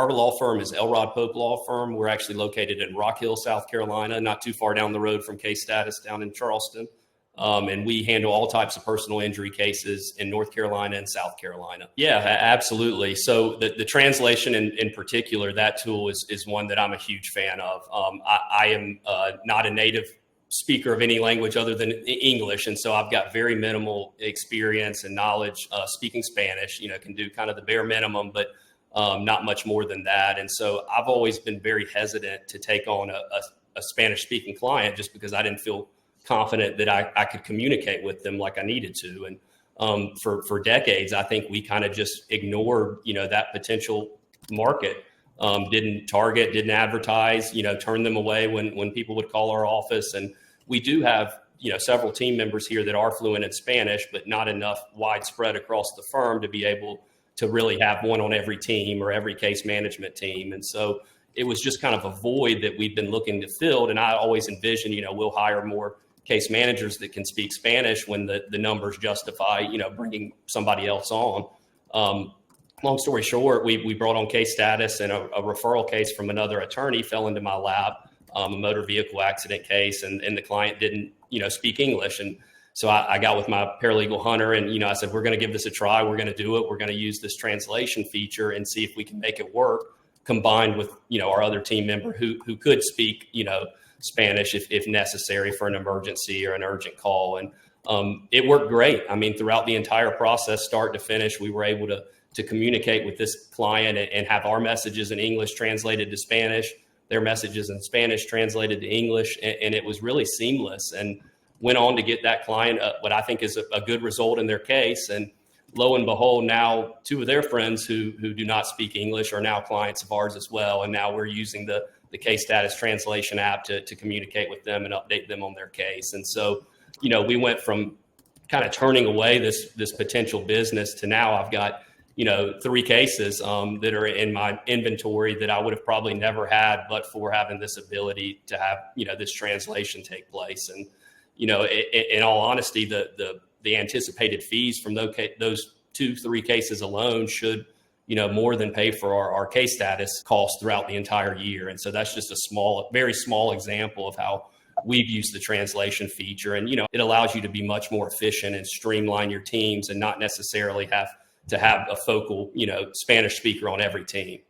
our law firm is Elrod Pope Law Firm. We're actually located in Rock Hill, South Carolina, not too far down the road from Case Status down in Charleston. And we handle all types of personal injury cases in North Carolina and South Carolina. Yeah, absolutely. So the translation in particular, that tool is one that I'm a huge fan of. I am not a native speaker of any language other than English. And so I've got very minimal experience and knowledge speaking Spanish, can do kind of the bare minimum, but not much more than that. And so I've always been very hesitant to take on a Spanish speaking client just because I didn't feel confident that I could communicate with them like I needed to. And for decades, I think we kind of just ignored, that potential market. Didn't target, didn't advertise, turned them away when people would call our office. And we do have, several team members here that are fluent in Spanish, but not enough widespread across the firm to be able to really have one on every team or every case management team. And so it was just kind of a void that we've been looking to fill. And I always envision, we'll hire more case managers that can speak Spanish when the numbers justify, bringing somebody else on. Long story short, we brought on Case Status, and a referral case from another attorney fell into my lap, a motor vehicle accident case, and the client didn't, speak English. And so I got with my paralegal Hunter, and, I said, we're going to give this a try. We're going to do it. We're going to use this translation feature and see if we can make it work, combined with, our other team member who could speak, Spanish if necessary for an emergency or an urgent call. And it worked great. I mean, throughout the entire process, start to finish, we were able to communicate with this client and have our messages in English translated to Spanish, their messages in Spanish translated to English, and it was really seamless. And went on to get that client what I think is a good result in their case. And lo and behold, now two of their friends who do not speak English are now clients of ours as well. And now we're using the Case Status translation app to communicate with them and update them on their case. And so, we went from kind of turning away this potential business to now I've got, 3 cases that are in my inventory that I would have probably never had, but for having this ability to have, this translation take place. And, in all honesty, the anticipated fees from those 2-3 cases alone should, more than pay for our Case Status costs throughout the entire year. And so that's just a very small example of how we've used the translation feature. And, it allows you to be much more efficient and streamline your teams and not necessarily have to have a focal, Spanish speaker on every team.